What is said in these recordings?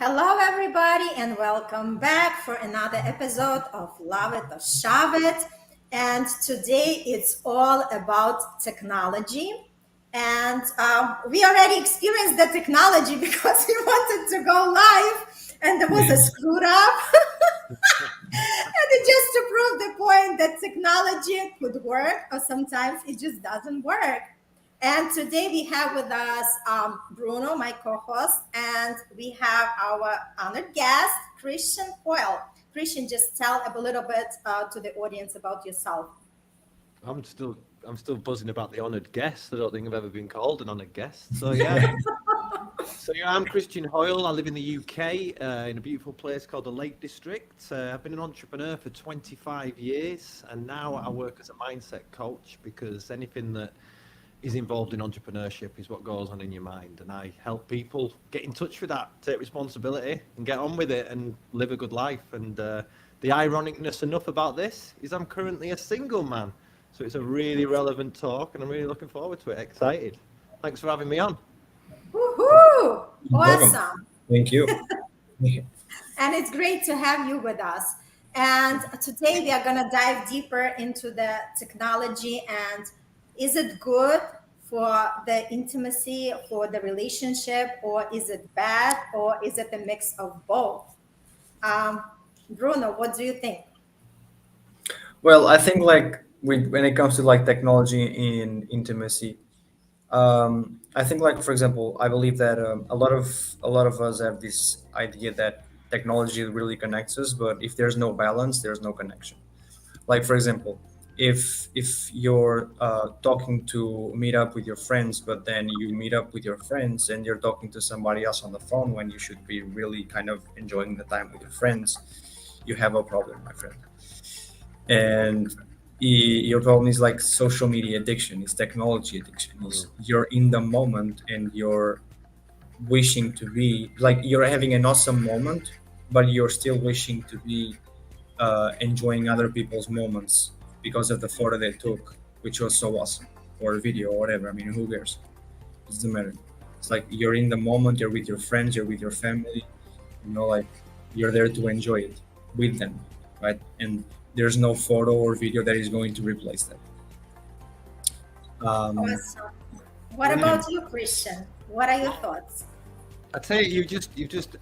Hello, everybody, and welcome back for another episode of Love It or Shove It. And today it's all about technology. And we already experienced the technology because we wanted to go live, and there was a screw up. And it just to prove the point that technology could work, or sometimes it just doesn't work. And today we have with us Bruno, my co-host, and we have our honored guest, Christian Hoyle. Christian, just tell a little bit to the audience about yourself. I'm still buzzing about the honoured guest. I don't think I've ever been called an honoured guest. So yeah. I'm Christian Hoyle. I live in the UK in a beautiful place called the Lake District. I've been an entrepreneur for 25 years, and now I work as a mindset coach because anything that is involved in entrepreneurship is what goes on in your mind, and I help people get in touch with that, take responsibility and get on with it and live a good life. And the ironicness enough about this is I'm currently a single man, so it's a really relevant talk and I'm really looking forward to it. Excited. Thanks for having me on. Woohoo! Awesome. Thank you. And it's great to have you with us. And today we are going to dive deeper into the technology, and is it good for the intimacy, for the relationship, or is it bad, or is it a mix of both? Bruno, what do you think? Well, I think when it comes to technology in intimacy, I think for example, I believe that a lot of us have this idea that technology really connects us, but if there's no balance, there's no connection. Like for example, if you're talking to meet up with your friends, but then you meet up with your friends and you're talking to somebody else on the phone when you should be really kind of enjoying the time with your friends, you have a problem, my friend. And your problem is like social media addiction, it's technology addiction. You're in the moment and you're wishing to be you're having an awesome moment, but you're still wishing to be enjoying other people's moments because of the photo they took, which was so awesome, or a video or whatever. I mean, who cares? It doesn't matter. It's like you're in the moment, you're with your friends, you're with your family, you're there to enjoy it with them, right? And there's no photo or video that is going to replace that. Awesome. What about you, Christian? What are your thoughts? I tell you,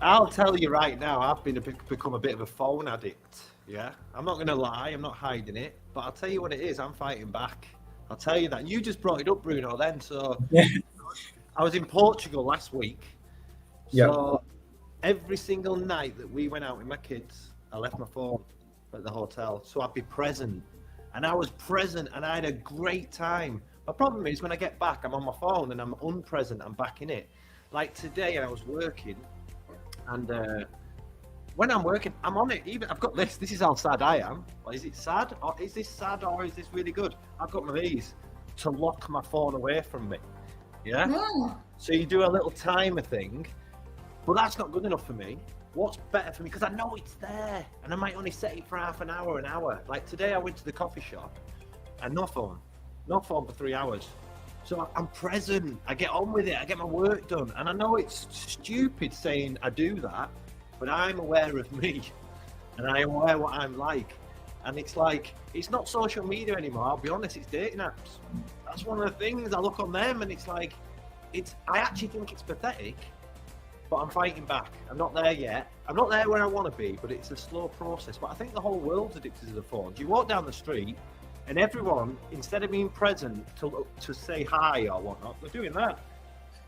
I'll tell you right now, I've become a bit of a phone addict. Yeah, I'm not going to lie, I'm not hiding it, but I'll tell you what it is, I'm fighting back. I'll tell you that. You just brought it up, Bruno, then. So I was in Portugal last week. So every single night that we went out with my kids, I left my phone at the hotel. So I'd be present. And I was present and I had a great time. My problem is when I get back, I'm on my phone and I'm unpresent, I'm back in it. Like today, I was working, and when I'm working, I'm on it. Even I've got this. This is how sad I am. Like, is it sad, or is this sad, or is this really good? I've got these to lock my phone away from me. Yeah. So you do a little timer thing, but that's not good enough for me. What's better for me? Because I know it's there, and I might only set it for half an hour, an hour. Like today, I went to the coffee shop, and no phone for 3 hours. So I'm present, I get on with it, I get my work done. And I know it's stupid saying I do that, but I'm aware of me and I'm aware what I'm like. And it's it's not social media anymore, I'll be honest, it's dating apps. That's one of the things, I look on them and I actually think it's pathetic, but I'm fighting back. I'm not there yet. I'm not there where I want to be, but it's a slow process. But I think the whole world's addicted to the phones. You walk down the street, and everyone, instead of being present to say hi or whatnot, they're doing that.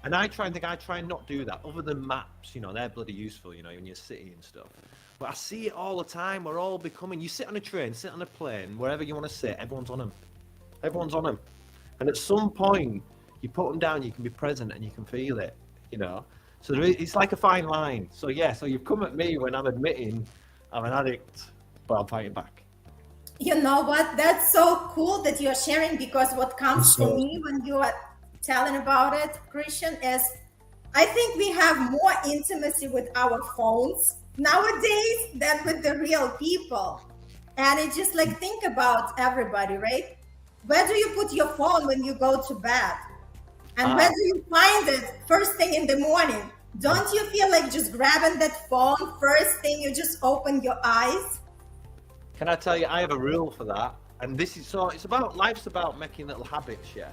And I try and not do that, other than maps, they're bloody useful, in your city and stuff. But I see it all the time. We're all becoming, you sit on a train, sit on a plane, wherever you want to sit, everyone's on them. Everyone's on them. And at some point, you put them down, you can be present and you can feel it, So it's like a fine line. So you've come at me when I'm admitting I'm an addict, but I'm fighting back. You know what? That's so cool that you're sharing, because what comes to me when you are telling about it, Christian, is I think we have more intimacy with our phones nowadays than with the real people. And it's just think about everybody, right? Where do you put your phone when you go to bed? And where do you find it first thing in the morning? Don't you feel like just grabbing that phone first thing you just open your eyes? Can I tell you, I have a rule for that. And this is so, it's about, life's about making little habits, yeah.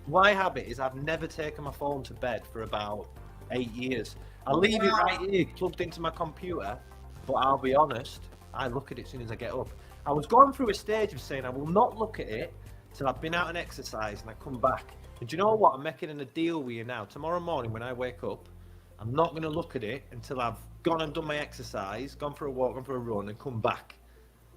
My habit is I've never taken my phone to bed for about 8 years. I leave it right here, plugged into my computer, but I'll be honest, I look at it as soon as I get up. I was going through a stage of saying I will not look at it till I've been out and exercised and I come back. And do you know what? I'm making a deal with you now. Tomorrow morning when I wake up, I'm not going to look at it until I've gone and done my exercise, gone for a walk, gone for a run, and come back.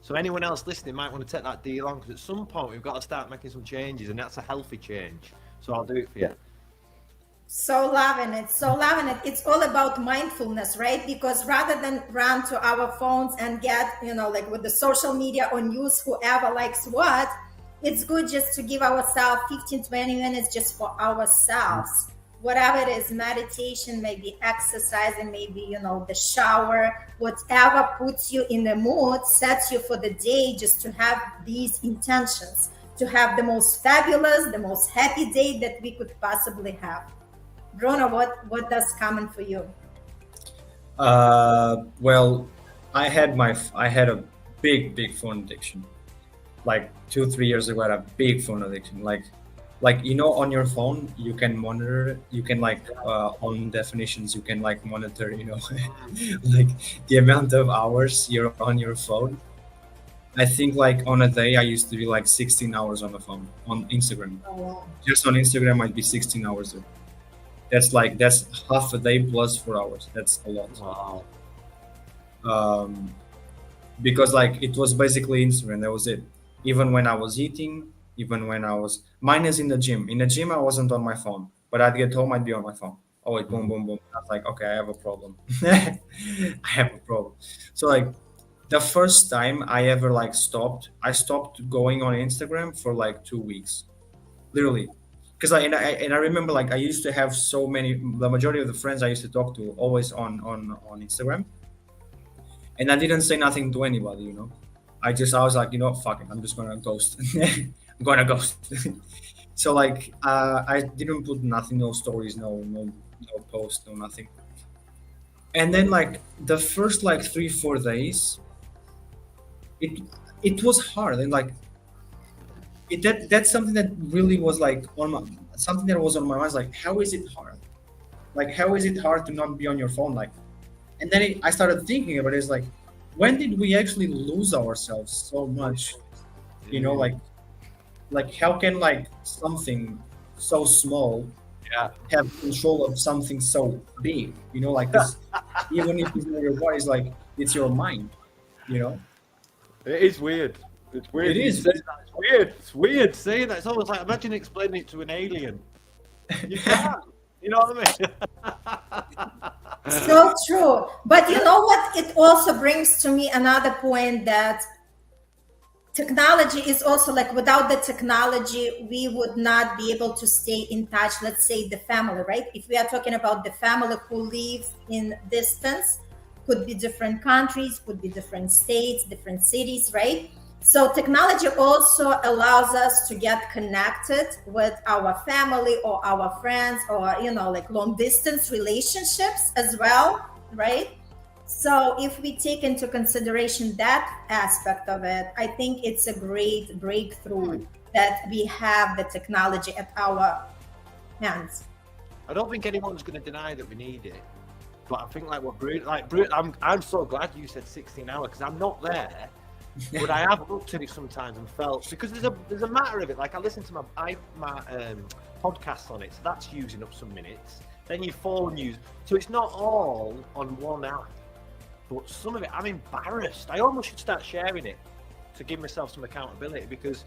So anyone else listening might want to take that deal on, because at some point we've got to start making some changes, and that's a healthy change. So I'll do it for you. So loving it, so loving it. It's all about mindfulness, right? Because rather than run to our phones and get, like with the social media or news, whoever likes what, it's good just to give ourselves 15-20 minutes just for ourselves. Whatever it is, meditation, maybe exercising, maybe, the shower, whatever puts you in the mood, sets you for the day, just to have these intentions, to have the most fabulous, the most happy day that we could possibly have. Bruno, what does come for you? Well, I had a big phone addiction. Like 2-3 years ago, I had a big phone addiction. Like on your phone, you can monitor. You can on definitions, you can monitor. Like the amount of hours you're on your phone. I think on a day, I used to be 16 hours on the phone on Instagram. Oh, wow. Just on Instagram, I'd be 16 hours there. That's half a day plus 4 hours. That's a lot. Wow. Because it was basically Instagram. That was it. Even when I was eating, even when I was minus in the gym. In the gym, I wasn't on my phone, but I'd get home, I'd be on my phone. Oh, boom, boom, boom. I was like, okay, I have a problem. I have a problem. So the first time I ever stopped, I stopped going on Instagram for 2 weeks, literally. Because I remember I used to have so many, the majority of the friends I used to talk to always on Instagram, and I didn't say nothing to anybody, I was like, fuck it, I'm just gonna ghost. I'm gonna ghost. So I didn't put nothing, no stories, no post, no nothing. And then the first 3-4 days, it was hard, and that's something that really was something that was on my mind. How is it hard? How is it hard to not be on your phone? And then I started thinking about it. It's when did we actually lose ourselves so much? How can something so small have control of something so big? This, even if it's not your body, it's your mind. It is weird. It's weird. It is. It's weird. It's weird saying that. It's almost like, imagine explaining it to an alien. You can't. You know what I mean? So true. But you know what? It also brings to me another point, that technology is also without the technology, we would not be able to stay in touch. Let's say the family, right? If we are talking about the family who lives in distance, could be different countries, could be different states, different cities, right? So technology also allows us to get connected with our family or our friends, or long distance relationships as well, right? So if we take into consideration that aspect of it, I think it's a great breakthrough that we have the technology at our hands. I don't think anyone's going to deny that we need it, but I think I'm so glad you said 16 hours, because I'm not there. But I have looked at it sometimes and felt, because there's a matter of it. I listen to my podcasts on it, so that's using up some minutes. Then your phone use, so it's not all on one app. But some of it, I'm embarrassed. I almost should start sharing it to give myself some accountability, because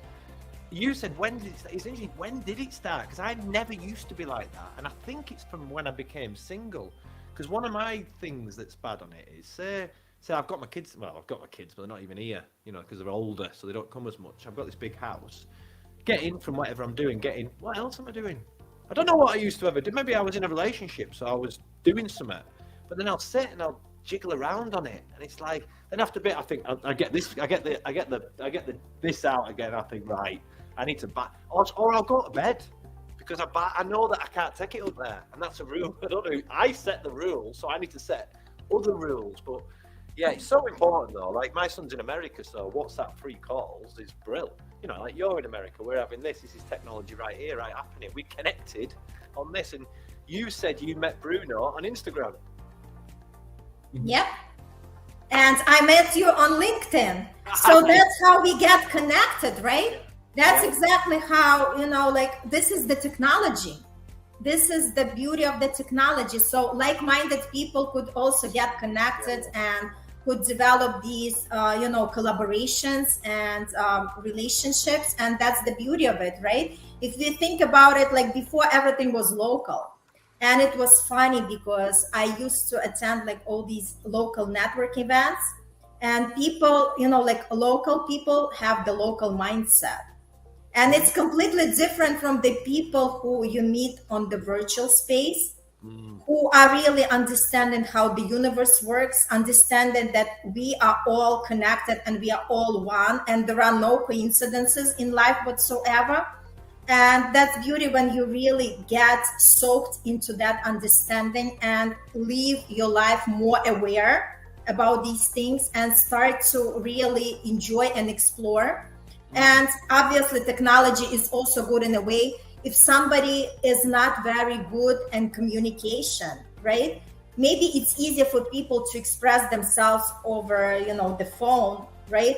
you said when did it start? Essentially, when did it start? Because I never used to be like that, and I think it's from when I became single. Because one of my things that's bad on it is say I've got my kids. Well, I've got my kids, but they're not even here, because they're older, so they don't come as much. I've got this big house. Getting from whatever I'm doing, what else am I doing? I don't know what I used to ever do. Maybe I was in a relationship, so I was doing something. But then I'll sit and I'll jiggle around on it, and it's then after a bit, I think I get this, I get the this out again. I think, right, I need to back, or I'll go to bed, because I know that I can't take it up there, and that's a rule. I don't know. I set the rules, so I need to set other rules. But yeah, it's so important though. Like my son's in America, so WhatsApp free calls is brilliant. You know, like you're in America, we're having this. This is technology right here, right happening. We connected on this, and you said you met Bruno on Instagram. Yep. And I met you on LinkedIn. So that's how we get connected, right? That's exactly how, you know, like this is the technology. This is the beauty of the technology. So like-minded people could also get connected and could develop these, you know, collaborations and relationships. And that's the beauty of it, right? If you think about it, like before everything was local. And it was funny because I used to attend like all these local network events, and people, you know, like local people have the local mindset. And it's completely different from the people who you meet on the virtual space, who are really understanding how the universe works, understanding that we are all connected and we are all one, and there are no coincidences in life whatsoever. And that's beauty when you really get soaked into that understanding and live your life more aware about these things and start to really enjoy and explore. And obviously, technology is also good in a way. If somebody is not very good in communication, right? Maybe it's easier for people to express themselves over, you know, the phone, right?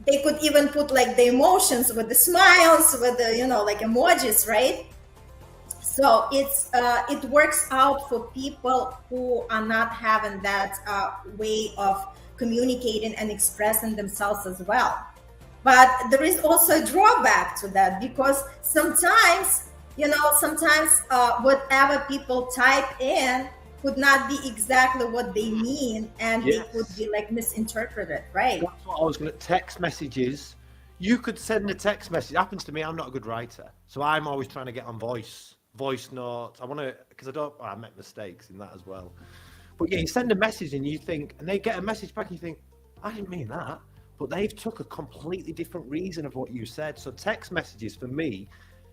They could even put like the emotions with the smiles, with the, you know, like emojis, right? So it works out for people who are not having that way of communicating and expressing themselves as well. But there is also a drawback to that, because sometimes, you know, whatever people type in could not be exactly what they mean, and they could be like misinterpreted, right? That's what I was going to. Text messages. You could send a text message. It happens to me. I'm not a good writer, so I'm always trying to get on voice notes. I want to, because I make mistakes in that as well. But yeah, you send a message and you think, and they get a message back and you think, I didn't mean that. But they've took a completely different reason of what you said. So text messages for me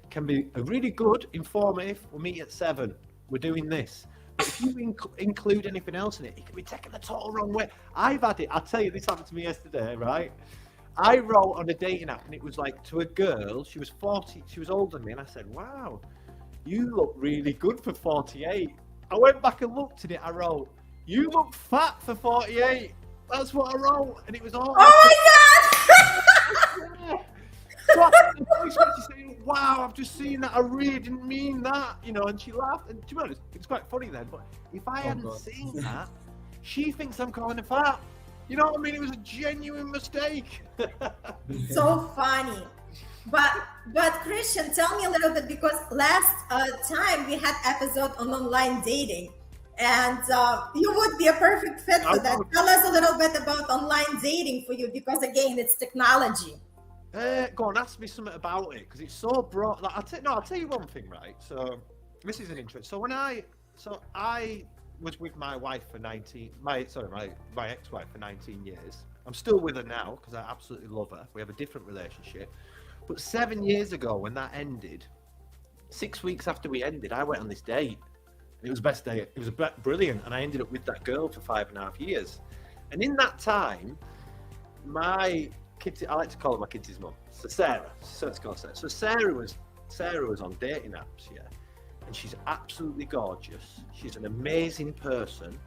can be a really good, informative. We'll meet at 7. We're doing this. But if you include anything else in it, it can be taken the total wrong way. I've had it. I'll tell you, this happened to me yesterday, right? I wrote on a dating app, and it was like to a girl. She was 40. She was older than me, and I said, "Wow, you look really good for 48." I went back and looked at it. I wrote, "You look fat for 48." That's what I wrote, and it was all. Oh my God! So I was saying, "Wow, I've just seen that. I really didn't mean that," you know. And she laughed. And to be honest, it's quite funny then. But if I hadn't seen that, she thinks I'm calling her fat. You know what I mean? It was a genuine mistake. So funny. But Christian, tell me a little bit, because last time we had episode on online dating, and you would be a perfect fit for that. Tell us a little bit about online dating for you, because again, it's technology. Go on, ask me something about it, because it's so broad. Like, I'll tell you one thing, right? So this is an interest. So I was with my wife for my ex-wife for 19 years. I'm still with her now because I absolutely love her. We have a different relationship. But 7 years ago, when that ended, 6 weeks after we ended, I went on this date. It was the best day. It was brilliant, and I ended up with that girl for 5.5 years. And in that time, my kids, I like to call her my kids' mum. So Sarah. So let's call her Sarah. So Sarah was on dating apps, yeah. And she's absolutely gorgeous. She's an amazing person.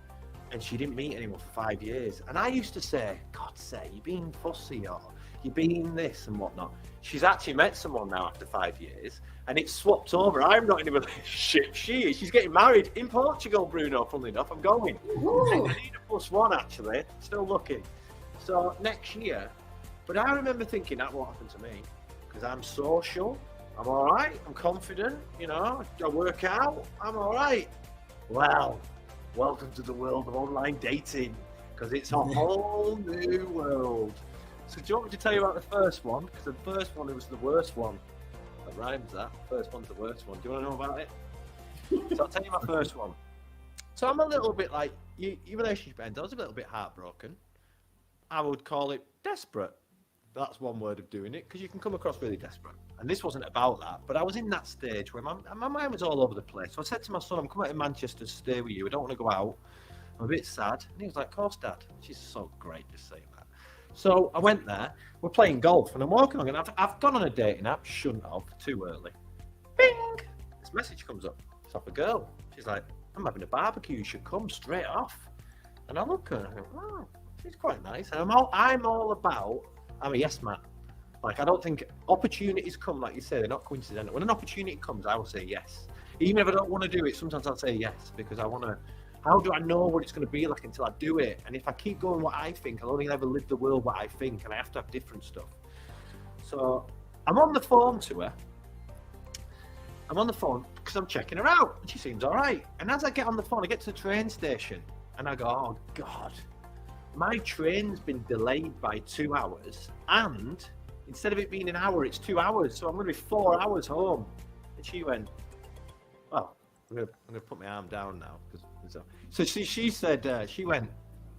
And she didn't meet anyone for 5 years. And I used to say, God, say, you're being fussy, or you're being this and whatnot. She's actually met someone now after 5 years. And it's swapped over. I'm not in a relationship. She is. She's getting married in Portugal, Bruno, funnily enough. I'm going. Ooh. I need a +1, actually. Still looking. So next year. But I remember thinking that won't happen to me, because I'm social, I'm all right, I'm confident, you know, I work out, I'm all right. Well, welcome to the world of online dating, because it's a whole new world. So do you want me to tell you about the first one? Because the first one was the worst one. That rhymes, that. First one's the worst one. Do you want to know about it? So I'll tell you my first one. So I'm a little bit like, your relationship ends. I was a little bit heartbroken. I would call it desperate. That's one word of doing it, because you can come across really desperate. And this wasn't about that, but I was in that stage where my mind was all over the place. So I said to my son, I'm coming out to Manchester to stay with you. I don't want to go out. I'm a bit sad. And he was like, of course, Dad. She's so great just saying that. So I went there. We're playing golf, and I'm walking along, and I've gone on a dating app. Shouldn't have, too early. Bing! This message comes up. It's off a girl. She's like, I'm having a barbecue. You should come straight off. And I look at her and I think, oh, she's quite nice. And I'm all about, I'm a yes man. Like, I don't think opportunities come, like you say, they're not coincidental. When an opportunity comes, I will say yes. Even if I don't want to do it, sometimes I'll say yes, because I want to, how do I know what it's going to be like until I do it? And if I keep going what I think, I'll only ever live the world what I think, and I have to have different stuff. So I'm on the phone to her. I'm on the phone because I'm checking her out, and she seems all right. And as I get on the phone, I get to the train station, and I go, oh, God, my train's been delayed by 2 hours, and instead of it being an hour, it's 2 hours, so I'm going to be 4 hours home. And she went, well, I'm going to put my arm down now. So she said, she went,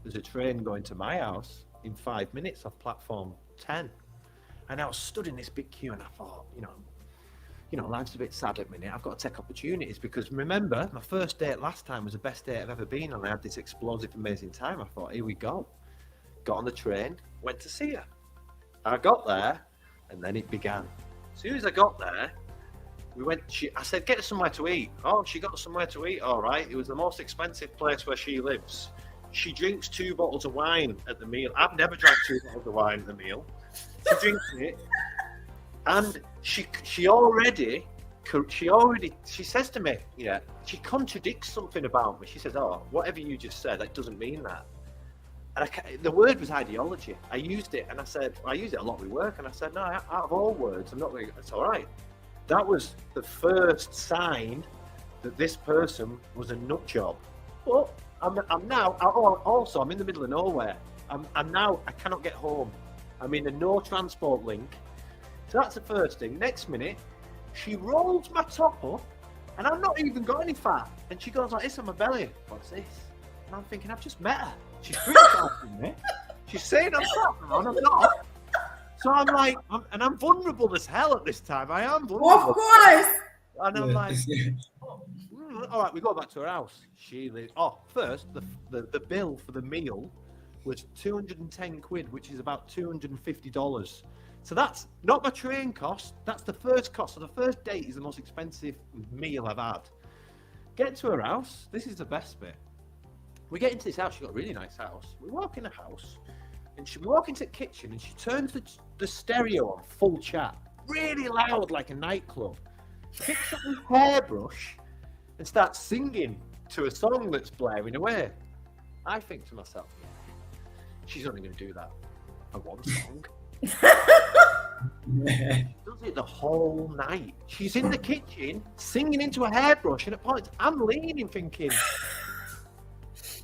there's a train going to my house in 5 minutes off platform 10. And I was stood in this big queue, and I thought, life's a bit sad at the minute. I've got to take opportunities, because remember, my first date last time was the best date I've ever been on. I had this explosive, amazing time. I thought, here we go. Got on the train, went to see her. I got there, and then it began. As soon as I got there, I said, get us somewhere to eat. Oh, she got us somewhere to eat, all right. It was the most expensive place where she lives. She drinks 2 bottles of wine at the meal. I've never drank 2 bottles of wine at the meal. She drinks it. And she says to me, she contradicts something about me. She says, oh, whatever you just said, that doesn't mean that. And the word was ideology. I used it, and I use it a lot with work, and I said, no, out of all words, I'm not going to, it's all right. That was the first sign that this person was a nut job. But I'm now, also, I'm in the middle of nowhere. I'm now, I cannot get home. I'm in a no transport link. So that's the first thing. Next minute, she rolls my top up, and I've not even got any fat. And she goes like this on my belly. What's this? And I'm thinking, I've just met her. She's criticizing me. She's saying I'm fat, and I'm not. So I'm like, I'm vulnerable as hell at this time. I am vulnerable. Of course. And I'm like, all right, we go back to her house. She lives. Oh, first, the bill for the meal was 210 quid, which is about $250. So that's not my train cost. That's the first cost. So the first date is the most expensive meal I've had. Get to her house. This is the best bit. We get into this house. She's got a really nice house. We walk in the house, and we walk into the kitchen, and she turns the stereo on full chat, really loud, like a nightclub. Picks up his hairbrush and starts singing to a song that's blaring away. I think to myself, she's only going to do that for one song. Does it the whole night. She's in the kitchen singing into a hairbrush, and at points I'm leaning thinking,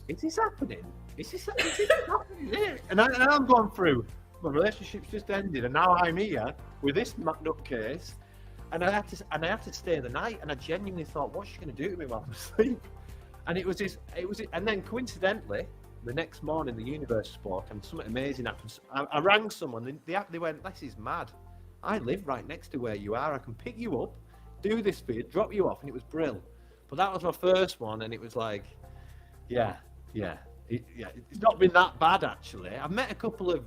is this happening? Is this happening? And I'm going through, my relationship's just ended, and now I'm here with this nutcase, and I have to stay the night, and I genuinely thought, what's she going to do to me while I'm asleep? And and then coincidentally, the next morning the universe spoke, and something amazing happened. I rang someone, and they went, this is mad. I live right next to where you are. I can pick you up, do this for you, drop you off, and it was brilliant. But that was my first one, and it was like, it's not been that bad, actually. I've met a couple of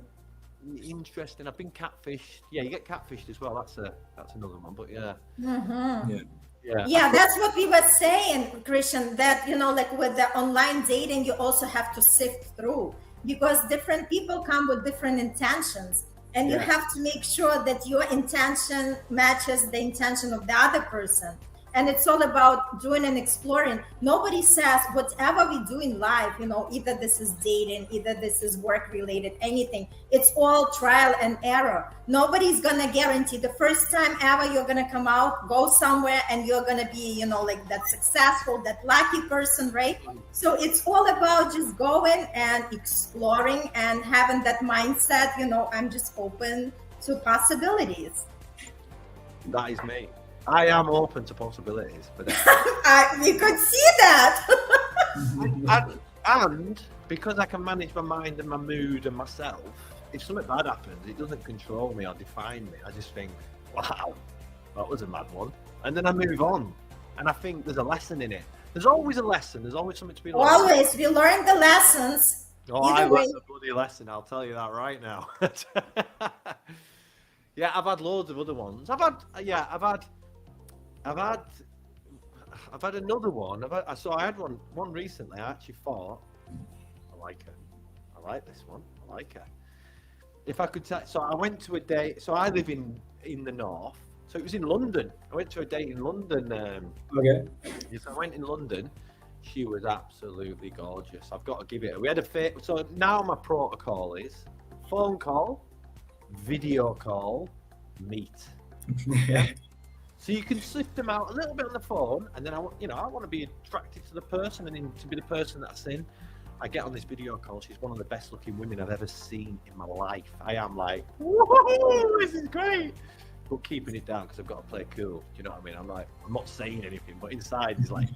interesting, I've been catfished. Yeah, you get catfished as well. That's another one, but yeah. Mm-hmm. Yeah. Yeah, that's what we were saying, Christian, that, like with the online dating, you also have to sift through, because different people come with different intentions, and you have to make sure that your intention matches the intention of the other person. And it's all about doing and exploring. Nobody says whatever we do in life, either this is dating, either this is work related, anything. It's all trial and error. Nobody's going to guarantee the first time ever you're going to come out, go somewhere, and you're going to be, like that successful, that lucky person, right? So it's all about just going and exploring and having that mindset, I'm just open to possibilities. That is me. I am open to possibilities, but you could see that. and because I can manage my mind and my mood and myself, if something bad happens, it doesn't control me or define me. I just think, wow, that was a mad one. And then I move on. And I think there's a lesson in it. There's always a lesson. There's always something to be learned. Always. We learn the lessons. Oh, I learned a bloody lesson. I'll tell you that right now. Yeah, I've had loads of other ones. I've had another one. So I had one recently. I actually thought, I like it. I like this one. I like it. If I could so I went to a date. So I live in the north. So it was in London. I went to a date in London. Okay. Yes, I went in London. She was absolutely gorgeous. I've got to give it. We had a so now my protocol is phone call, video call, meet. Yeah. So you can sift them out a little bit on the phone, and then I want to be attracted to the person, and then to be the person that I seen. I get on this video call. She's one of the best looking women I've ever seen in my life. I am like, whoa, this is great. But keeping it down because I've got to play cool. Do you know what I mean? I'm not saying anything, but inside it's like,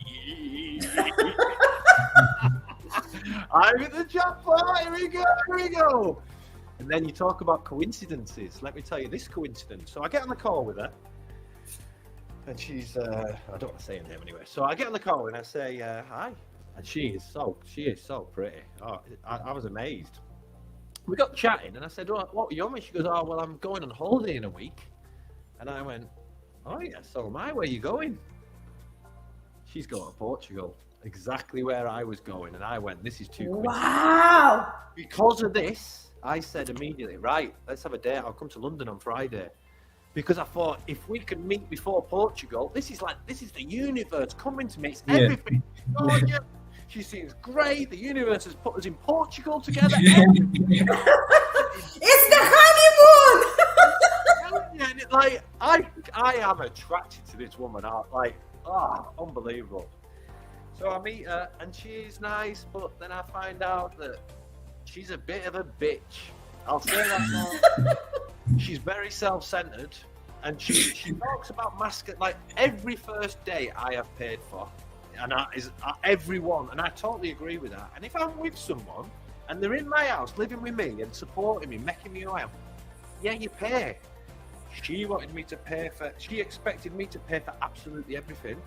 I'm at the jackpot. Here we go. And then you talk about coincidences. Let me tell you this coincidence. So I get on the call with her, and she's I don't want to say her name anyway. So I get on the call and I say hi, and she is so pretty. Oh, I was amazed. We got chatting, and I said, "What are you on?" She goes, "Oh, well, I'm going on holiday in a week." And I went, "Oh yeah, so am I. Where are you going?" She's going to Portugal, exactly where I was going, and I went, "This is too quick." Wow. Because of this, I said immediately, "Right, let's have a date. I'll come to London on Friday." Because I thought, if we could meet before Portugal, this is the universe coming to me. It's everything. Gorgeous. She seems great. The universe has put us in Portugal together. It's the honeymoon. And it, I am attracted to this woman. Unbelievable. So I meet her, and she's nice, but then I find out that she's a bit of a bitch. I'll say that now. She's very self-centered, and she talks about like every first date I have paid for, and everyone, and I totally agree with that. And if I'm with someone and they're in my house living with me and supporting me, making me who I am, yeah, you pay. She expected me to pay for absolutely everything.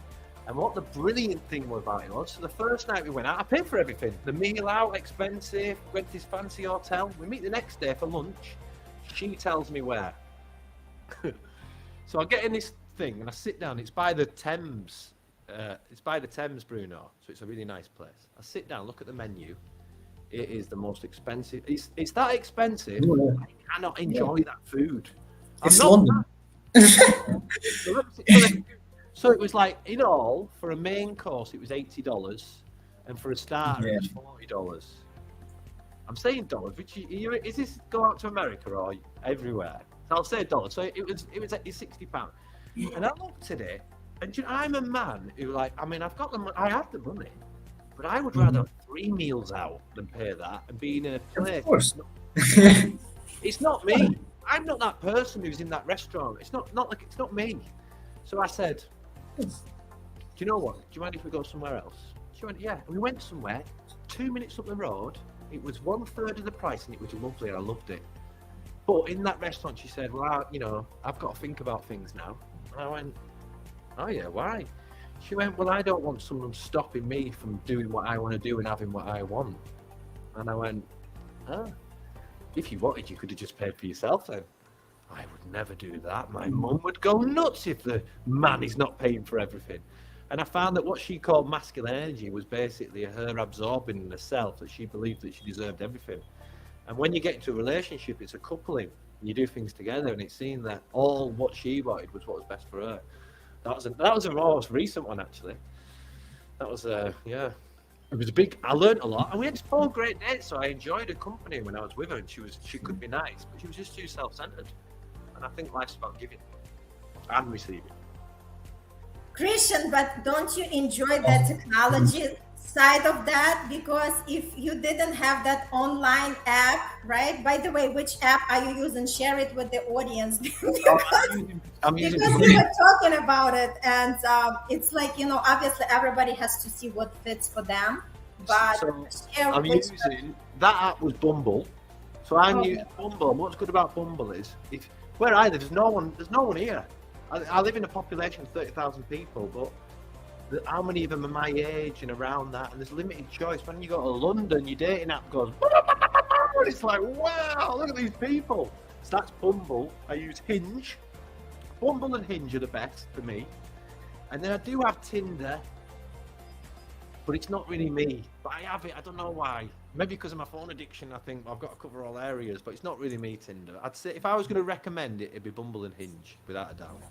And what the brilliant thing about it was, so the first night we went out, I paid for everything. The meal out, expensive, went to this fancy hotel. We meet the next day for lunch. She tells me where. So I get in this thing and I sit down. It's by the Thames. Bruno. So it's a really nice place. I sit down, look at the menu. It is the most expensive. It's that expensive. I cannot enjoy that food. It's London. So it was like, in all, for a main course, it was $80, and for a starter, it was $40. I'm saying dollars, which is this go out to America or everywhere? So I'll say dollars. So it was £60, and I looked at it, and I'm a man who I have the money, but I would rather have 3 meals out than pay that and be in a place. Of course. It's not me. I'm not that person who's in that restaurant. It's not me. So I said, "Do you know what? Do you mind if we go somewhere else?" She went, "Yeah." And we went somewhere 2 minutes up the road. It was 1/3 of the price, and it was lovely. I loved it. But in that restaurant, she said, "Well, I've got to think about things now." And I went, "Oh yeah, why?" She went, "Well, I don't want someone stopping me from doing what I want to do and having what I want." And I went, "Oh. If you wanted, you could have just paid for yourself then." I would never do that. My mum would go nuts if the man is not paying for everything. And I found that what she called masculine energy was basically her absorbing herself, that she believed that she deserved everything. And when you get into a relationship, it's a coupling. You do things together, and it's seen that all what she wanted was what was best for her. That was a most recent one, actually. That was It was I learned a lot, and we had 4 great dates, so I enjoyed her company when I was with her, and she could be nice, but she was just too self-centered. And I think life's about giving and receiving. Christian, but don't you enjoy the technology side of that? Because if you didn't have that online app, right? By the way, which app are you using? Share it with the audience. because we were talking about it, and it's like, obviously everybody has to see what fits for them. But that app was Bumble. So I'm using Bumble. What's good about Bumble is, if where I live, there's no one here. I live in a population of 30,000 people, but how many of them are my age and around that? And there's limited choice. When you go to London, your dating app goes, it's like, wow, look at these people. So that's Bumble. I use Hinge. Bumble and Hinge are the best for me. And then I do have Tinder, but it's not really me. But I have it, I don't know why. Maybe because of my phone addiction, I think I've got to cover all areas, but it's not really me, Tinder. I'd say if I was going to recommend it, it'd be Bumble and Hinge, without a doubt.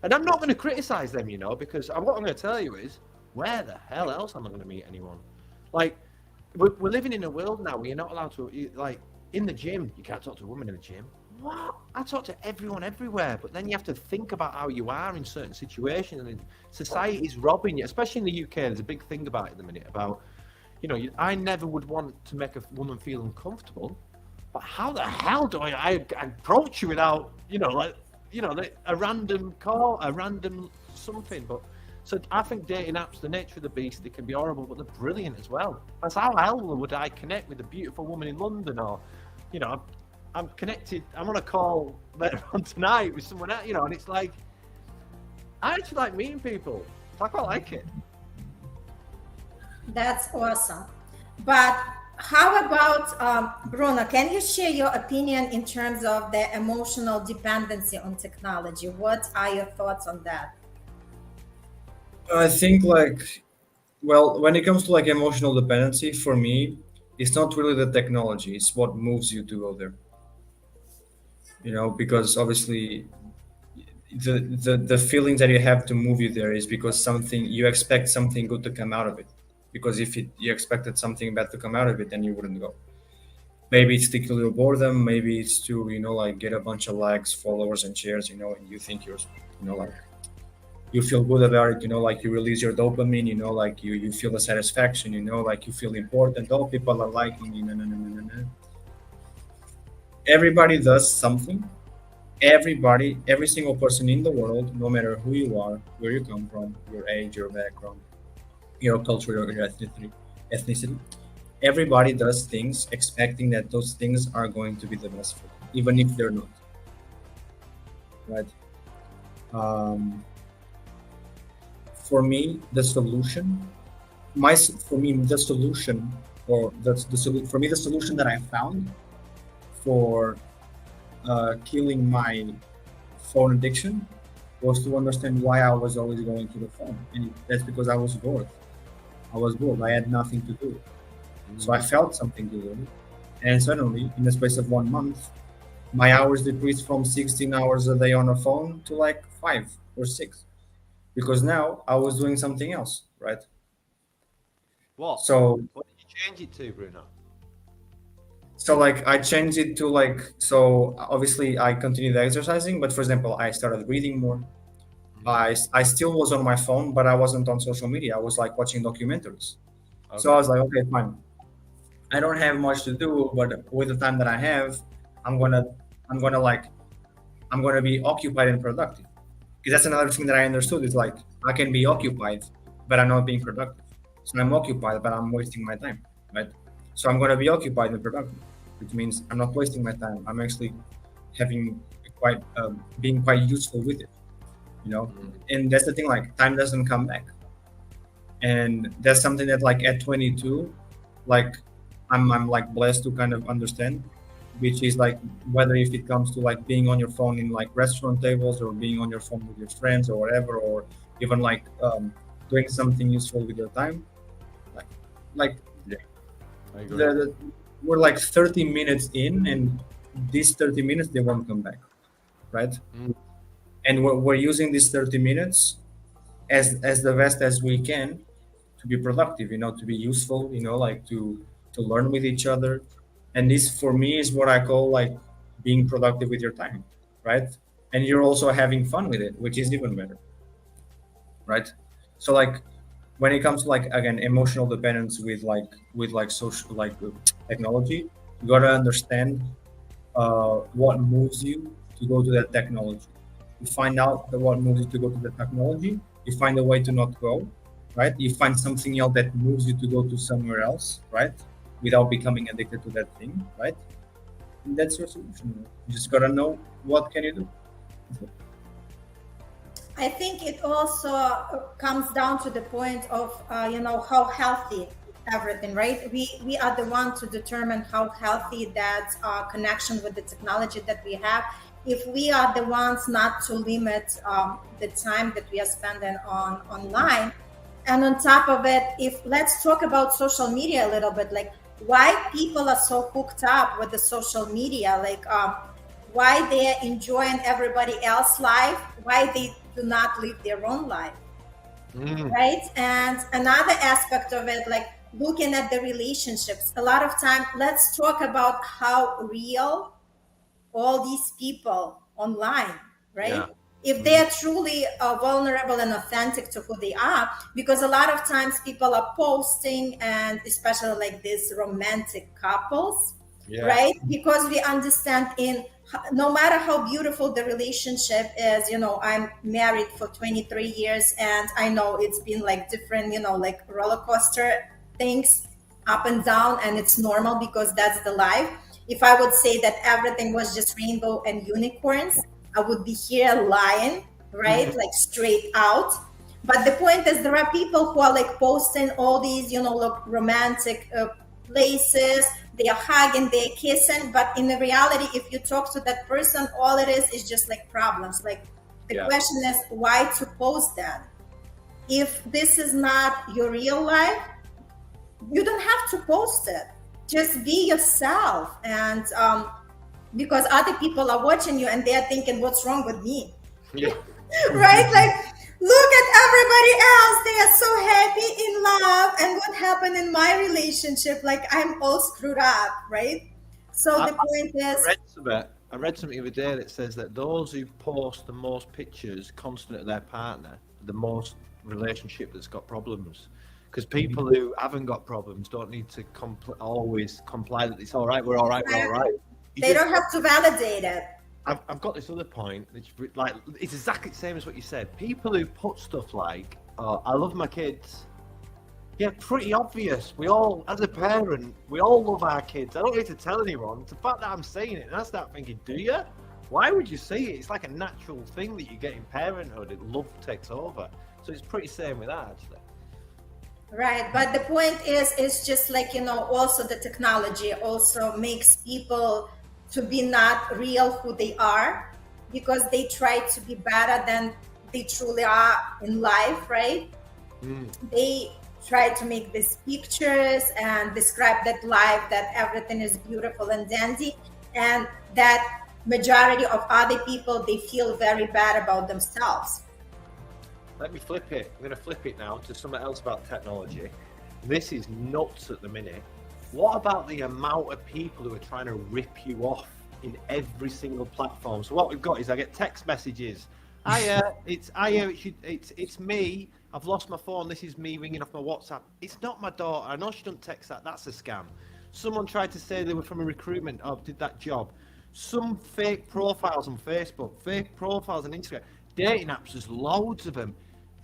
And I'm not going to criticise them, because what I'm going to tell you is, where the hell else am I going to meet anyone? Like, we're living in a world now where you're not allowed to, like, in the gym, you can't talk to a woman in the gym. What? I talk to everyone everywhere, but then you have to think about how you are in certain situations, and society is robbing you, especially in the UK. There's a big thing about it at the minute about, I never would want to make a woman feel uncomfortable, but how the hell do I approach you without, a random call, a random something? But so I think dating apps, the nature of the beast, they can be horrible, but they're brilliant as well. That's how hell would I connect with a beautiful woman in London, or, I'm connected. I'm on a call later on tonight with someone else, and it's like, I actually like meeting people. I quite like it. That's awesome. But how about, Bruno, can you share your opinion in terms of the emotional dependency on technology? What are your thoughts on that? I think when it comes to emotional dependency, for me, it's not really the technology, it's what moves you to go there. Because obviously the feelings that you have to move you there is because you expect something good to come out of it. Because if you expected something bad to come out of it, then you wouldn't go. Maybe it's to kill your boredom, maybe it's to get a bunch of likes, followers, and shares, and you think you're you feel good about it, you release your dopamine, you feel the satisfaction, you feel important. Oh, people are liking you. No. Everybody does something. Every single person in the world, no matter who you are, where you come from, your age, your background, your culture, your ethnicity, everybody does things expecting that those things are going to be the best for them, even if they're not. Right? For me, the solution that I found for killing my phone addiction was to understand why I was always going to the phone, and that's because I was bored. I had nothing to do, so I felt something to do, and suddenly, in the space of 1 month, my hours decreased from 16 hours a day on a phone to 5 or 6. Because now I was doing something else, right? What? So what did you change it to, Bruno? So I changed it to so obviously I continued exercising, but for example, I started reading more. I still was on my phone, but I wasn't on social media. I was watching documentaries. Okay. So I was like, okay, fine. I don't have much to do, but with the time that I have, I'm gonna be occupied and productive. Because that's another thing that I understood is I can be occupied, but I'm not being productive. So I'm occupied, but I'm wasting my time, right? So I'm going to be occupied and productive, which means I'm not wasting my time. I'm actually being quite useful with it, And that's the thing, time doesn't come back. And that's something that at 22, I'm blessed to kind of understand, which is whether if it comes to being on your phone in restaurant tables, or being on your phone with your friends or whatever, or even doing something useful with your time. Yeah, I agree. We're 30 minutes in, and these 30 minutes, they won't come back, right? And we're using these 30 minutes as the best as we can to be productive, to be useful, to learn with each other. And this, for me, is what I call being productive with your time, right? And you're also having fun with it, which is even better, right? So when it comes to again, emotional dependence with social technology, you gotta understand what moves you to go to that technology. You find out what moves you to go to the technology. You find a way to not go, right? You find something else that moves you to go to somewhere else, right? Without becoming addicted to that thing, right? that's your solution. You just gotta know what can you do. I think it also comes down to the point of how healthy everything, right? We are the one to determine how healthy that connection with the technology that we have. If we are the ones not to limit the time that we are spending on online, and on top of it, if let's talk about social media a little bit, like why people are so hooked up with the social media, like why they're enjoying everybody else's life, why they do not live their own life, right? And another aspect of it, like looking at the relationships, a lot of time, let's talk about how real all these people online, right? Yeah. If they are truly vulnerable and authentic to who they are, because a lot of times people are posting, and especially like these romantic couples, Yeah. right? Because we understand no matter how beautiful the relationship is, I'm married for 23 years and I know it's been like different, like roller coaster things up and down, and it's normal because that's the life. If I would say that everything was just rainbow and unicorns, I would be here lying, right? Like straight out. But the point is, there are people who are like posting all these, like romantic places. They are hugging, they're kissing. But in the reality, if you talk to that person, all it is just like problems. Like the question is, why to post that? If this is not your real life, you don't have to post it. Just be yourself. And because other people are watching you and they're thinking, what's wrong with me? Yeah. Right? Like, look at everybody else. They are so happy in love. And what happened in my relationship? Like, I'm all screwed up, right? So the point is, I read something the other day that says that those who post the most pictures constant of their partner, the most relationship that's got problems. Because people who haven't got problems don't need to always comply that it's all right, we're all right, we're all right. They don't have to validate it. I've got this other point, which, like, it's exactly the same as what you said. People who put stuff like, I love my kids. Yeah, pretty obvious. We all, as a parent, we all love our kids. I don't need to tell anyone. It's the fact that I'm saying it, and I start thinking, do you? Why would you say it? It's like a natural thing that you get in parenthood. Love takes over. So it's pretty same with that, actually. Right, but the point is, it's just like, also the technology also makes people to be not real who they are, because they try to be better than they truly are in life, right? They try to make these pictures and describe that life, that everything is beautiful and dandy, and that majority of other people, they feel very bad about themselves. Let me flip it. I'm going to flip it now to something else about technology. This is nuts at the minute. What about the amount of people who are trying to rip you off in every single platform? So what we've got is I get text messages. It's me. I've lost my phone. This is me ringing off my WhatsApp. It's not my daughter. I know she doesn't text that. That's a scam. Someone tried to say they were from a recruitment or did that job. Some fake profiles on Facebook, fake profiles on Instagram. Dating apps, there's loads of them.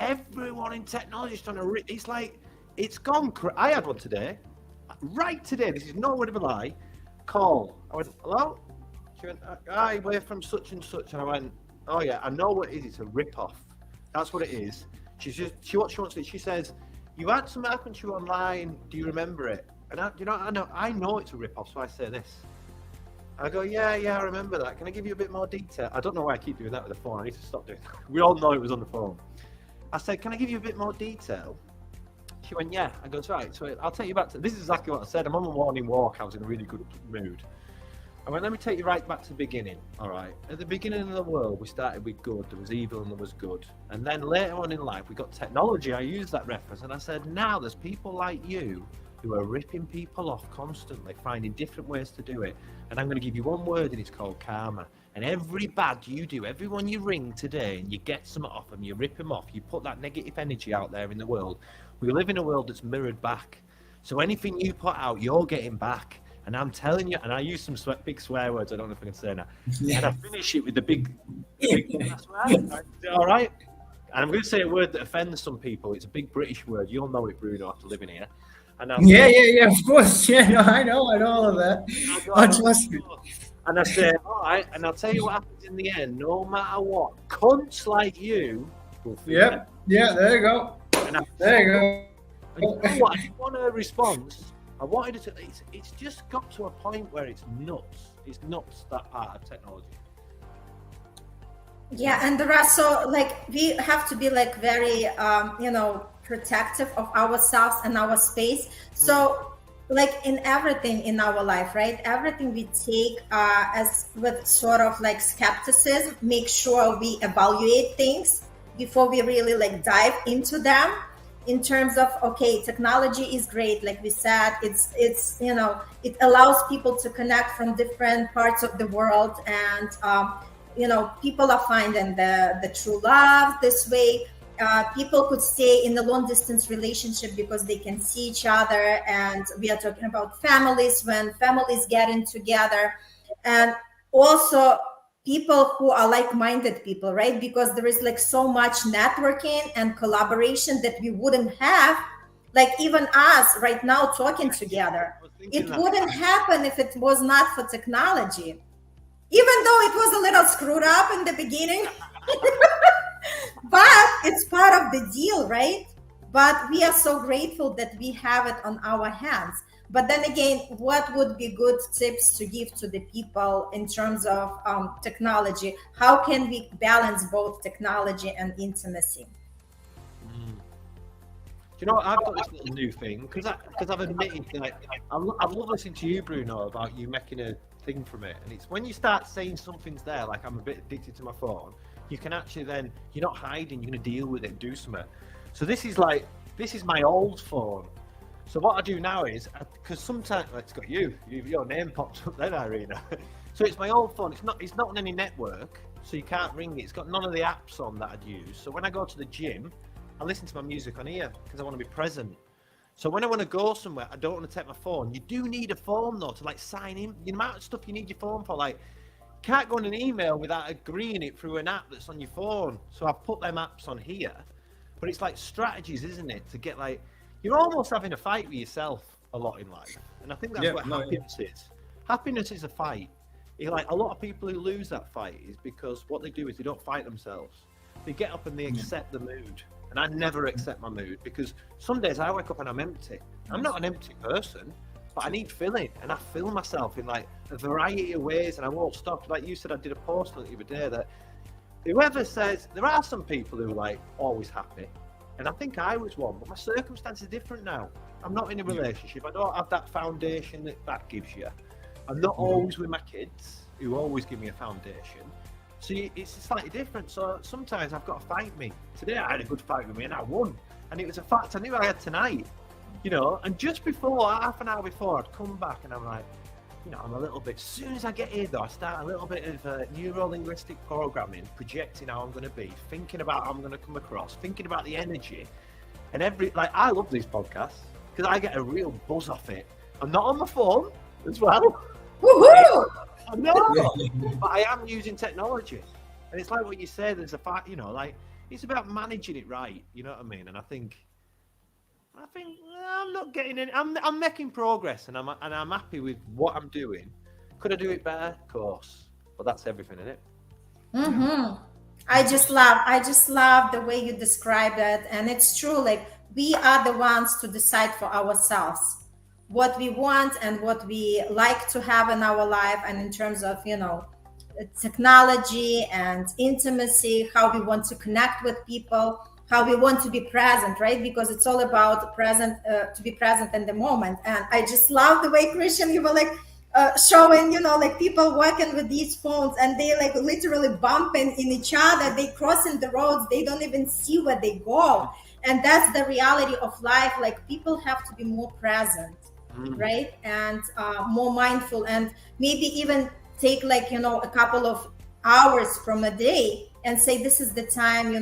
Everyone in technology is trying to rip. It's like, it's gone. I had one today. Right today. This is no word of a lie. Call. I went, hello? She went, hi, we're from such and such. And I went, oh yeah, I know what it is. It's a rip-off. That's what it is. What she wants to do. She says, you had something happen to you online. Do you remember it? And I know it's a rip-off, so I say this. I go, yeah, I remember that. Can I give you a bit more detail? I don't know why I keep doing that with the phone. I need to stop doing that. We all know it was on the phone. I said, can I give you a bit more detail? She went, yeah. I goes, right, so I'll take you back to, this is exactly what I said. I'm on a morning walk. I was in a really good mood. I went, let me take you right back to the beginning. All right. At the beginning of the world, we started with good. There was evil and there was good. And then later on in life, we got technology. I used that reference. And I said, now there's people like you who are ripping people off constantly, finding different ways to do it. And I'm going to give you one word, and it's called karma. And every bad you do, everyone you ring today and you get something off them, you rip them off, you put that negative energy out there in the world. We live in a world that's mirrored back. So anything you put out, you're getting back. And I'm telling you, and I use some big swear words, I don't know if I can say now. Yeah. And I finish it with the big all right? And I'm going to say a word that offends some people. It's a big British word. You'll know it, Bruno, after living here. And Yeah, of course. Yeah, no, I know all of that. Trust me. And I say, all right, and I'll tell you what happens in the end. No matter what, cunts like you will feel it. Yep. Yeah. There you go. And I There you go. And you know what? I didn't want a response. I wanted it to. It's just got to a point where it's nuts. It's nuts, that part of technology. Yeah, and there are so like we have to be like very protective of ourselves and our space. So like in everything in our life, right? Everything we take as with sort of like skepticism, make sure we evaluate things before we really like dive into them. In terms of, okay, technology is great, like we said, it's it allows people to connect from different parts of the world, and people are finding the true love this way. People could stay in a long distance relationship because they can see each other, and we are talking about families when families getting together, and also people who are like-minded people, right? Because there is like so much networking and collaboration that we wouldn't have, like even us right now talking together. It wouldn't happen if it was not for technology, even though it was a little screwed up in the beginning. But it's part of the deal, right? But we are so grateful that we have it on our hands. But then again, what would be good tips to give to the people in terms of technology? How can we balance both technology and intimacy? Do you know what? I've got this little new thing because I've admitted, like, I love listening to you, Bruno, about you making a thing from it. And it's when you start saying something's there, like I'm a bit addicted to my phone, you can actually then, you're not hiding, you're going to deal with it and do something. So this is my old phone. So what I do now is, because sometimes it's got your name pops up then, Irina. So it's my old phone. It's not on any network, so you can't ring it. It's got none of the apps on that I'd use. So when I go to the gym, I listen to my music on here because I want to be present. So when I want to go somewhere, I don't want to take my phone. You do need a phone though to like sign in. The amount of stuff you need your phone for, like, you can't go on an email without agreeing it through an app that's on your phone. So I've put them apps on here, but it's like strategies, isn't it, to get like. You're almost having a fight with yourself a lot in life. And I think that's what happiness is. Happiness is a fight. Like a lot of people who lose that fight is because what they do is they don't fight themselves. They get up and they accept the mood. And I never accept my mood because some days I wake up and I'm empty. I'm not an empty person, but I need filling. And I fill myself in like a variety of ways, and I won't stop. Like you said, I did a post the other day that whoever says, there are some people who are like always happy. And I think I was one, but my circumstances are different now. I'm not in a relationship. I don't have that foundation that gives you. I'm not always with my kids, who always give me a foundation. So it's slightly different. So sometimes I've got to fight me. Today I had a good fight with me and I won. And it was a fact I knew I had tonight. And just before, half an hour before, I'd come back and I'm like, I'm a little bit, as soon as I get here though, I start a little bit of neuro-linguistic programming, projecting how I'm going to be, thinking about how I'm going to come across, thinking about the energy. And I love these podcasts because I get a real buzz off it. I'm not on my phone as well. Woohoo! I know, but I am using technology. And it's like what you say, there's a fact, like, it's about managing it right, you know what I mean? And I think I'm not getting in. I'm making progress, and I'm happy with what I'm doing. Could I do it better? Of course, but that's everything, isn't it? Mm-hmm. I just love the way you describe it, and it's true. Like we are the ones to decide for ourselves what we want and what we like to have in our life, and in terms of technology and intimacy, how we want to connect with people, how we want to be present, right? Because it's all about to be present in the moment. And I just love the way, Christian, you were like showing, like people working with these phones and they like literally bumping in each other. They crossing the roads. They don't even see where they go. And that's the reality of life. Like people have to be more present, right? And more mindful, and maybe even take like, a couple of hours from a day and say, this is the time,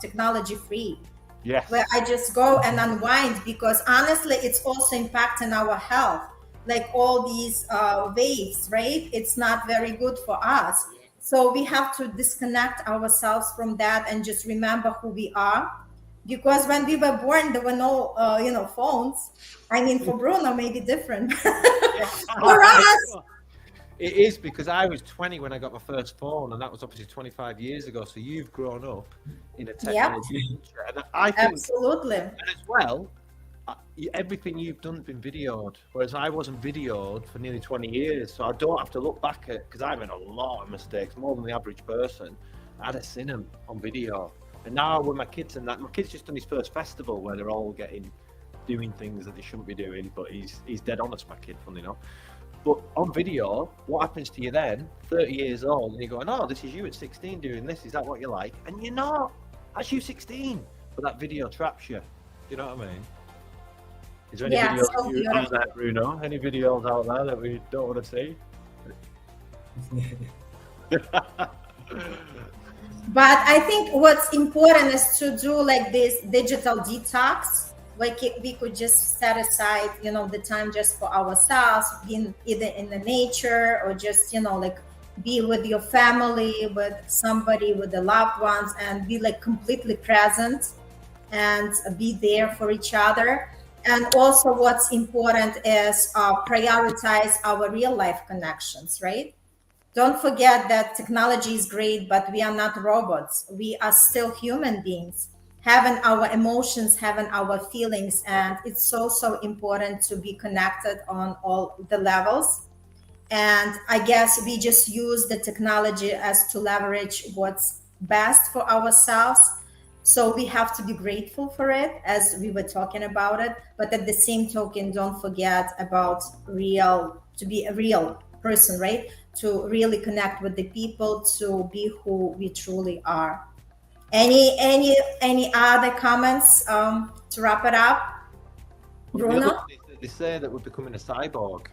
technology free. Yes. Where I just go and unwind, because honestly, it's also impacting our health. Like all these waves, right? It's not very good for us. So we have to disconnect ourselves from that and just remember who we are. Because when we were born, there were no, phones. I mean, for Bruno, maybe different. For us, It is, because I was 20 when I got my first phone, and that was obviously 25 years ago. So you've grown up in a Yep, technology culture, and I think, absolutely. and as well, everything you've done has been videoed, whereas I wasn't videoed for nearly 20 years. So I don't have to look back at, because I made a lot of mistakes, more than the average person. I'd have seen them on video, and now with my kids and that, my kid's just done his first festival where they're all doing things that they shouldn't be doing, but he's dead honest, my kid, funny enough. But on video, what happens to you then, 30 years old, and you're going, oh, this is you at 16 doing this, is that what you like? And you're not. That's you 16. But that video traps you. You know what I mean? Is there any Yeah, videos so of you beautiful. out there, Bruno? Any videos out there that we don't want to see? But I think what's important is to do like this digital detox. Like we could just set aside, the time just for ourselves, being either in the nature or just, like be with your family, with somebody, with the loved ones, and be like completely present and be there for each other. And also what's important is prioritize our real life connections, right? Don't forget that technology is great, but we are not robots. We are still human beings, having our emotions, having our feelings. And it's so important to be connected on all the levels. And I guess we just use the technology as to leverage what's best for ourselves. So we have to be grateful for it, as we were talking about it. But at the same token, don't forget about to be a real person, right? To really connect with the people, to be who we truly are. Any other comments to wrap it up, Bruno? They say that we're becoming a cyborg,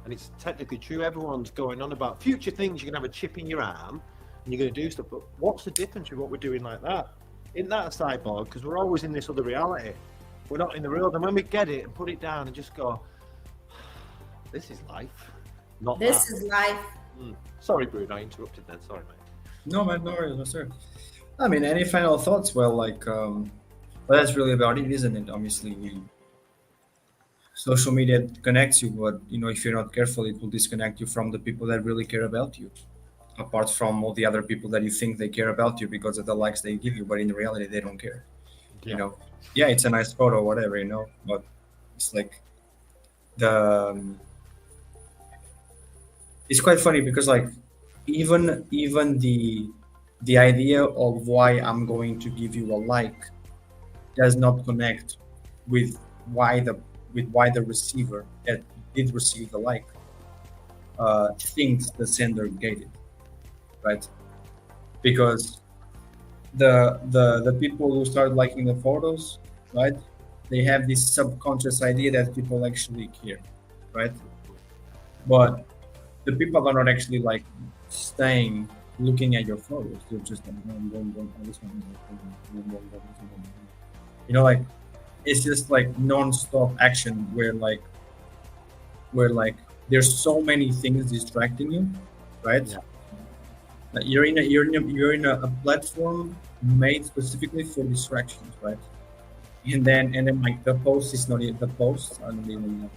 and it's technically true. Everyone's going on about future things. You're going to have a chip in your arm, and you're going to do stuff. But what's the difference with what we're doing like that? Isn't that a cyborg? Because we're always in this other reality. We're not in the real. And when we get it and put it down and just go, this is life. Not This that. is life. Sorry, Bruno, I interrupted then. Sorry, mate. No, man, no worries, no sir. I mean, any final thoughts? Well, well, that's really about it, isn't it? Obviously, social media connects you, but if you're not careful, it will disconnect you from the people that really care about you. Apart from all the other people that you think they care about you because of the likes they give you, but in reality, they don't care. Yeah. Yeah, it's a nice photo, whatever, but it's like it's quite funny because even the idea of why I'm going to give you a like does not connect with why the receiver that did receive the like thinks the sender gave it, right? Because the people who start liking the photos, right, they have this subconscious idea that people actually care, right? But the people are not actually staying looking at your photos. They're just like, this one, it's just non-stop action where there's so many things distracting you, right? Yeah. You're in a platform made specifically for distractions, right? And then the post is not even the post. I don't even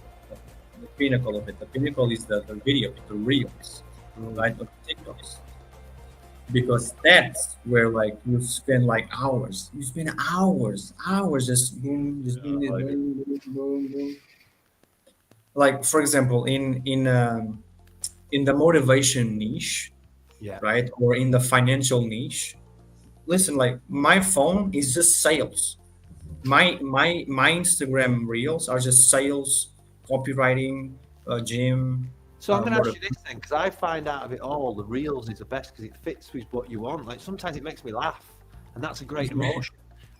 the pinnacle of it. The pinnacle is the video, the reels, right? Of TikToks. Because that's where you spend hours. You spend hours just boom, boom. For example, in the motivation niche, Yeah. right, or in the financial niche. Listen, my phone is just sales. My Instagram reels are just sales, copywriting, gym. So I'm going to ask you this then, because I find out of it all, the reels is the best because it fits with what you want. Sometimes it makes me laugh, and that's a great emotion.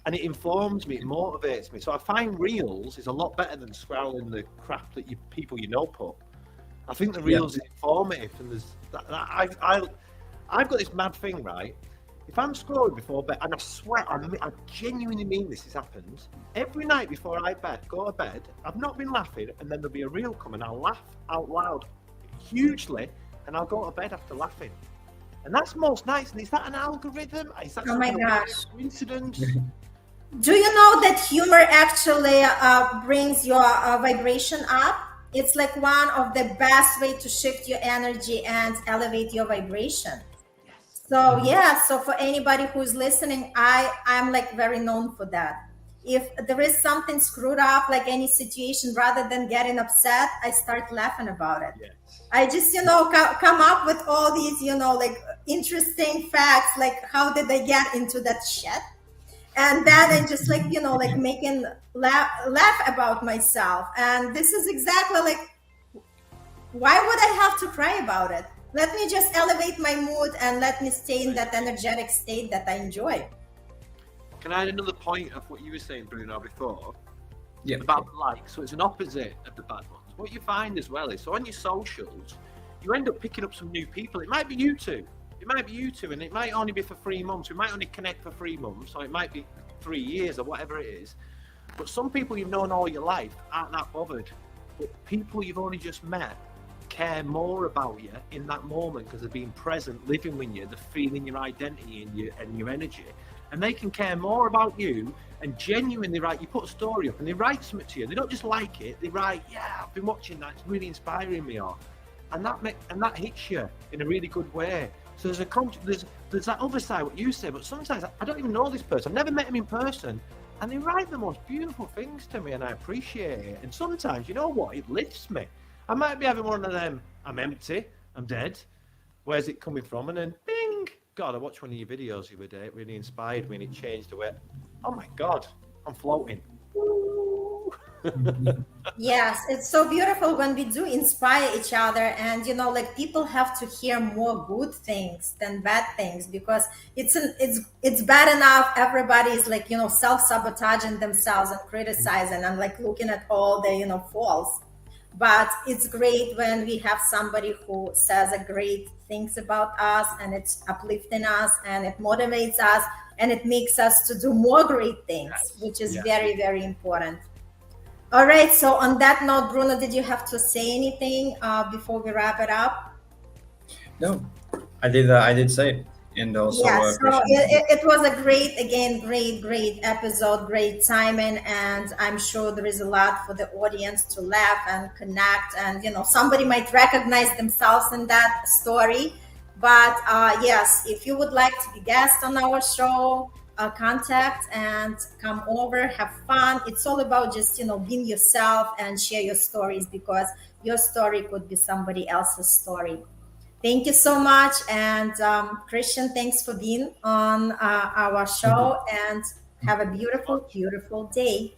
And it informs me, it motivates me. So I find reels is a lot better than scrolling the crap that people put. I think the reels is informative, and there's I've got this mad thing, right? If I'm scrolling before bed, and I swear, I genuinely mean this happens, every night before I go to bed, I've not been laughing, and then there'll be a reel come and I'll laugh out loud hugely, and I'll go to bed after laughing. And that's most nights. And is that an algorithm? Is that Oh my gosh. coincidence? Do you know that humor actually brings your vibration up? it's like one of the best way to shift your energy and elevate your vibration. So yeah, so for anybody who's listening, I'm like very known for that. If there is something screwed up, like any situation, rather than getting upset, I start laughing about it. Yes. I just, come up with all these, like interesting facts, like how did I get into that shit? And then I just like, like making laugh about myself. And this is exactly like, why would I have to cry about it? Let me just elevate my mood and let me stay in that energetic state that I enjoy. Can I add another point of what you were saying, Bruno, before? Yeah. About the likes. So it's an opposite of the bad ones. What you find as well is, so on your socials, you end up picking up some new people. It might be you two. It might be you two, and it might only be for 3 months. We might only connect for 3 months, or it might be 3 years, or whatever it is. But some people you've known all your life aren't that bothered. But people you've only just met care more about you in that moment because they're being present, living with you, they're feeling your identity and your energy. And they can care more about you and genuinely write. You put a story up and they write something to you. They don't just like it. They write, yeah, I've been watching that. It's really inspiring me. And that hits you in a really good way. So there's that other side, what you say. But sometimes I don't even know this person. I've never met him in person. And they write the most beautiful things to me and I appreciate it. And sometimes, you know what? It lifts me. I might be having one of them, I'm empty, I'm dead. Where's it coming from? And then, bing! God, I watched one of your videos the other day. It really inspired me and it changed the way. Oh my God, I'm floating. Yes, it's so beautiful when we do inspire each other, and like people have to hear more good things than bad things, because it's bad enough everybody is like self-sabotaging themselves and criticizing and like looking at all the faults. But it's great when we have somebody who says a great things about us, and it's uplifting us and it motivates us and it makes us to do more great things, Yes. which is Yes. very, very important. All right. So on that note, Bruno, did you have to say anything before we wrap it up? No, I did say it. And also, Yeah, so Christian. it was a great episode, great timing, and I'm sure there is a lot for the audience to laugh and connect, and somebody might recognize themselves in that story. But yes, if you would like to be guest on our show, contact and come over, have fun. It's all about just being yourself and share your stories, because your story could be somebody else's story. Thank you so much. And Christian, thanks for being on our show, and have a beautiful, beautiful day.